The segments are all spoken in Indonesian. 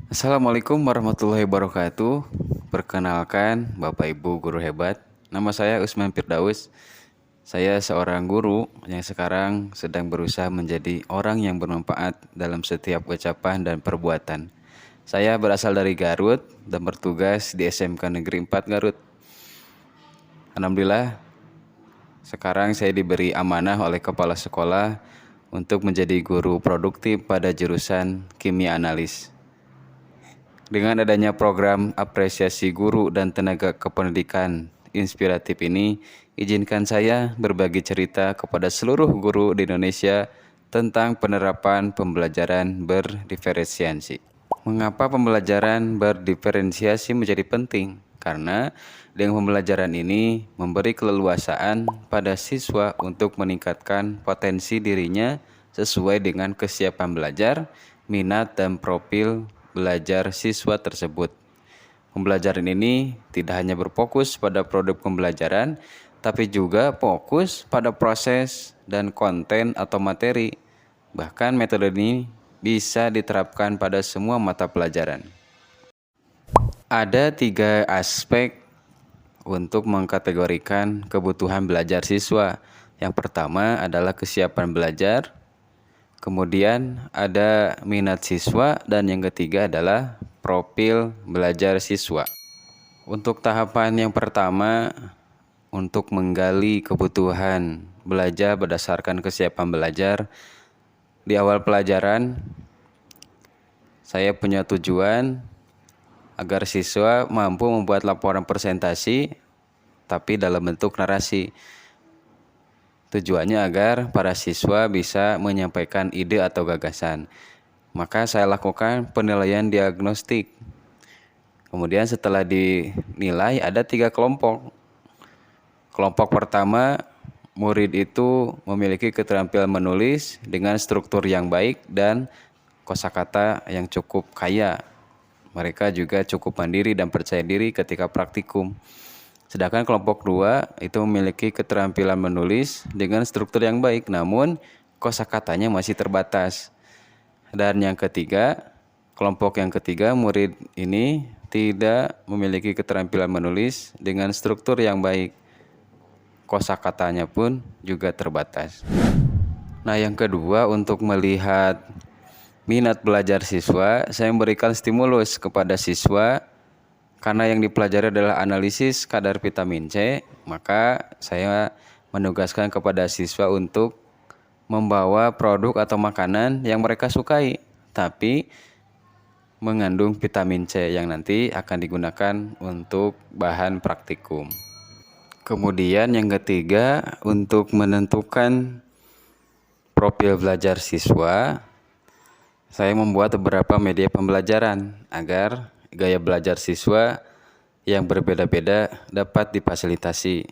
Assalamualaikum warahmatullahi wabarakatuh. Perkenalkan Bapak Ibu guru hebat. Nama saya Usman Firdaus. Saya seorang guru yang sekarang sedang berusaha menjadi orang yang bermanfaat dalam setiap ucapan dan perbuatan. Saya berasal dari Garut dan bertugas di SMK Negeri 4 Garut. Alhamdulillah, sekarang saya diberi amanah oleh kepala sekolah untuk menjadi guru produktif pada jurusan kimia analis. Dengan adanya program apresiasi guru dan tenaga kependidikan inspiratif ini, izinkan saya berbagi cerita kepada seluruh guru di Indonesia tentang penerapan pembelajaran berdiferensiasi. Mengapa pembelajaran berdiferensiasi menjadi penting? Karena dengan pembelajaran ini memberi keleluasaan pada siswa untuk meningkatkan potensi dirinya sesuai dengan kesiapan belajar, minat, dan profil belajar siswa tersebut. Pembelajaran ini tidak hanya berfokus pada produk pembelajaran, tapi juga fokus pada proses dan konten atau materi. Bahkan metode ini bisa diterapkan pada semua mata pelajaran. Ada 3 aspek untuk mengkategorikan kebutuhan belajar siswa. Yang pertama adalah kesiapan belajar, kemudian ada minat siswa, dan yang ketiga adalah profil belajar siswa. Untuk tahapan yang pertama, untuk menggali kebutuhan belajar berdasarkan kesiapan belajar, di awal pelajaran saya punya tujuan agar siswa mampu membuat laporan presentasi tapi dalam bentuk narasi. Tujuannya agar para siswa bisa menyampaikan ide atau gagasan. Maka saya lakukan penilaian diagnostik. Kemudian setelah dinilai ada 3 kelompok. Kelompok pertama, murid itu memiliki keterampilan menulis dengan struktur yang baik dan kosakata yang cukup kaya. Mereka juga cukup mandiri dan percaya diri ketika praktikum. Sedangkan kelompok 2 itu memiliki keterampilan menulis dengan struktur yang baik, namun kosakatanya masih terbatas. Dan yang ketiga, kelompok yang ketiga, murid ini tidak memiliki keterampilan menulis dengan struktur yang baik. Kosakatanya pun juga terbatas. Nah, yang kedua, untuk melihat minat belajar siswa, saya memberikan stimulus kepada siswa. Karena yang dipelajari adalah analisis kadar vitamin C, maka saya menugaskan kepada siswa untuk membawa produk atau makanan yang mereka sukai, tapi mengandung vitamin C yang nanti akan digunakan untuk bahan praktikum. Kemudian yang ketiga, untuk menentukan profil belajar siswa, saya membuat beberapa media pembelajaran agar gaya belajar siswa yang berbeda-beda dapat difasilitasi.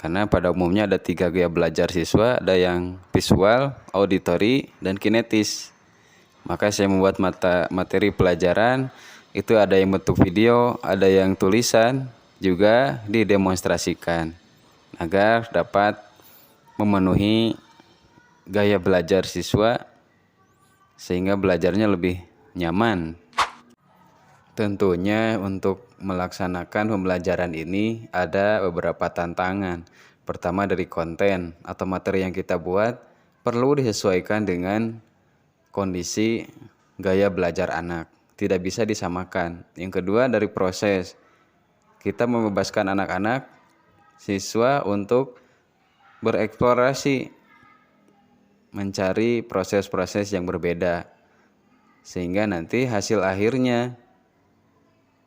Karena pada umumnya ada 3 gaya belajar siswa, ada yang visual, auditory, dan kinetis. Maka saya membuat materi pelajaran, itu ada yang bentuk video, ada yang tulisan, juga didemonstrasikan agar dapat memenuhi gaya belajar siswa sehingga belajarnya lebih nyaman. Tentunya untuk melaksanakan pembelajaran ini ada beberapa tantangan. Pertama, dari konten atau materi yang kita buat perlu disesuaikan dengan kondisi gaya belajar anak. Tidak bisa disamakan. Yang kedua, dari proses. Kita membebaskan anak-anak, siswa untuk bereksplorasi, mencari proses-proses yang berbeda. Sehingga nanti hasil akhirnya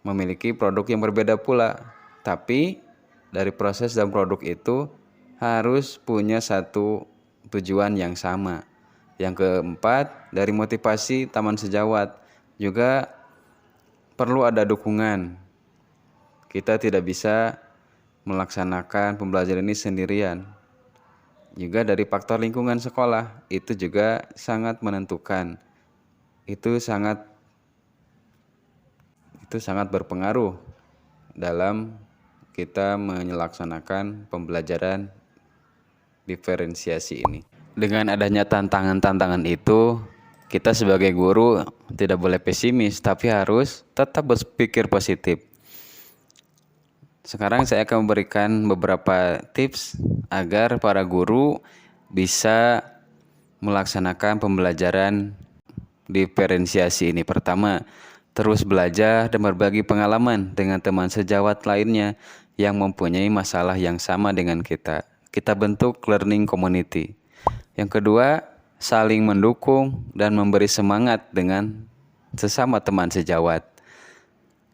memiliki produk yang berbeda pula. Tapi dari proses dan produk itu harus punya satu tujuan yang sama. Yang keempat, dari motivasi taman sejawat juga perlu ada dukungan. Kita tidak bisa melaksanakan pembelajaran ini sendirian. Juga dari faktor lingkungan sekolah itu juga sangat menentukan. Itu sangat berpengaruh dalam kita melaksanakan pembelajaran diferensiasi ini. Dengan adanya tantangan-tantangan itu, kita sebagai guru tidak boleh pesimis, tapi harus tetap berpikir positif. Sekarang saya akan memberikan beberapa tips agar para guru bisa melaksanakan pembelajaran diferensiasi ini. Pertama, terus belajar dan berbagi pengalaman dengan teman sejawat lainnya yang mempunyai masalah yang sama dengan kita. Kita bentuk learning community. Yang kedua, saling mendukung dan memberi semangat dengan sesama teman sejawat.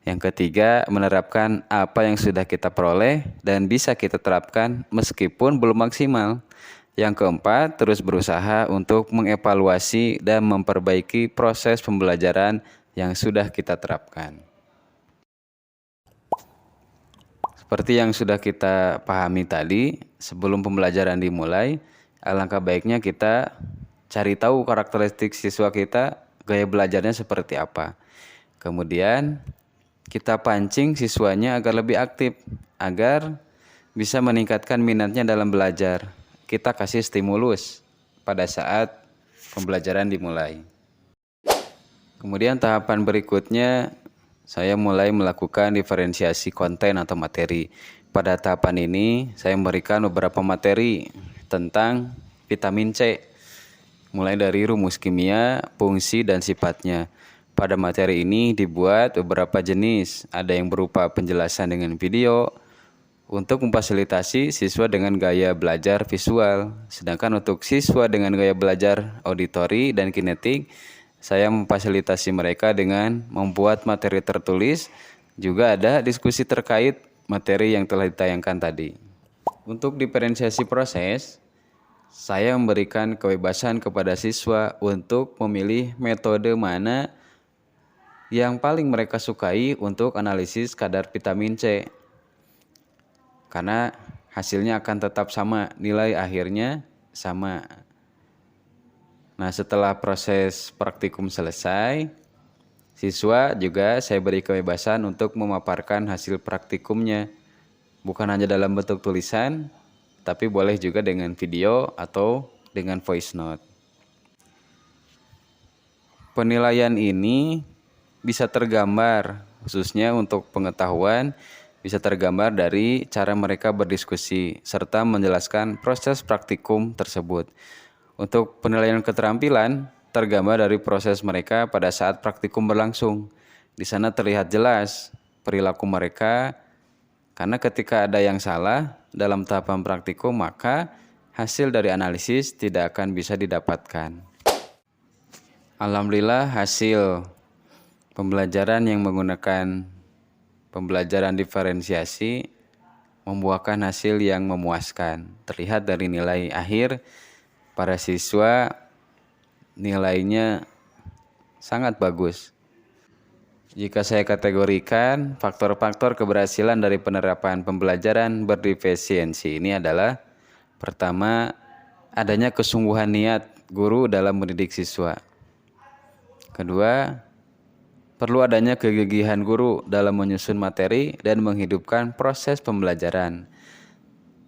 Yang ketiga, menerapkan apa yang sudah kita peroleh dan bisa kita terapkan meskipun belum maksimal. Yang keempat, terus berusaha untuk mengevaluasi dan memperbaiki proses pembelajaran yang sudah kita terapkan. Seperti yang sudah kita pahami tadi, sebelum pembelajaran dimulai, alangkah baiknya kita cari tahu karakteristik siswa kita, gaya belajarnya seperti apa. Kemudian kita pancing siswanya agar lebih aktif, agar bisa meningkatkan minatnya dalam belajar. Kita kasih stimulus pada saat pembelajaran dimulai. Kemudian tahapan berikutnya, saya mulai melakukan diferensiasi konten atau materi. Pada tahapan ini, saya memberikan beberapa materi tentang vitamin C, mulai dari rumus kimia, fungsi, dan sifatnya. Pada materi ini dibuat beberapa jenis, ada yang berupa penjelasan dengan video, untuk memfasilitasi siswa dengan gaya belajar visual. Sedangkan untuk siswa dengan gaya belajar auditori dan kinetik, saya memfasilitasi mereka dengan membuat materi tertulis, juga ada diskusi terkait materi yang telah ditayangkan tadi. Untuk diferensiasi proses, saya memberikan kebebasan kepada siswa untuk memilih metode mana yang paling mereka sukai untuk analisis kadar vitamin C. Karena hasilnya akan tetap sama, nilai akhirnya sama. Nah, setelah proses praktikum selesai, siswa juga saya beri kebebasan untuk memaparkan hasil praktikumnya. Bukan hanya dalam bentuk tulisan, tapi boleh juga dengan video atau dengan voice note. Penilaian ini bisa tergambar, khususnya untuk pengetahuan, bisa tergambar dari cara mereka berdiskusi serta menjelaskan proses praktikum tersebut. Untuk penilaian keterampilan, tergambar dari proses mereka pada saat praktikum berlangsung. Di sana terlihat jelas perilaku mereka, karena ketika ada yang salah dalam tahapan praktikum, maka hasil dari analisis tidak akan bisa didapatkan. Alhamdulillah, hasil pembelajaran yang menggunakan pembelajaran diferensiasi membuahkan hasil yang memuaskan. Terlihat dari nilai akhir, para siswa nilainya sangat bagus. Jika saya kategorikan, faktor-faktor keberhasilan dari penerapan pembelajaran berdifferensiasi ini adalah: pertama, adanya kesungguhan niat guru dalam mendidik siswa. Kedua, perlu adanya kegigihan guru dalam menyusun materi dan menghidupkan proses pembelajaran.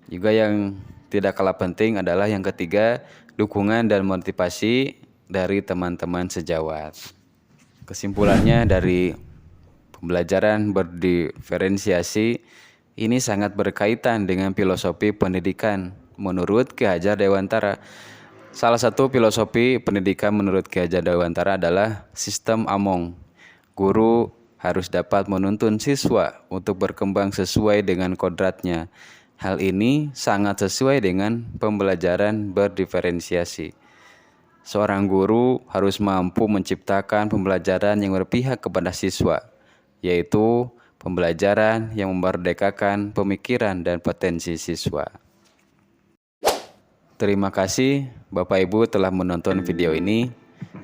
Juga yang tidak kalah penting adalah yang ketiga, dukungan dan motivasi dari teman-teman sejawat. Kesimpulannya dari pembelajaran berdiferensiasi ini sangat berkaitan dengan filosofi pendidikan menurut Ki Hajar Dewantara. Salah satu filosofi pendidikan menurut Ki Hajar Dewantara adalah sistem Among. Guru harus dapat menuntun siswa untuk berkembang sesuai dengan kodratnya. Hal ini sangat sesuai dengan pembelajaran berdiferensiasi. Seorang guru harus mampu menciptakan pembelajaran yang berpihak kepada siswa, yaitu pembelajaran yang memerdekakan pemikiran dan potensi siswa. Terima kasih Bapak Ibu telah menonton video ini.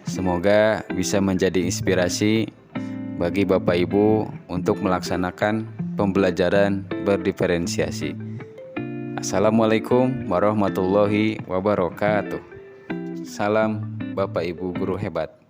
Semoga bisa menjadi inspirasi bagi Bapak Ibu untuk melaksanakan pembelajaran berdiferensiasi. Assalamualaikum warahmatullahi wabarakatuh. Salam Bapak Ibu guru hebat.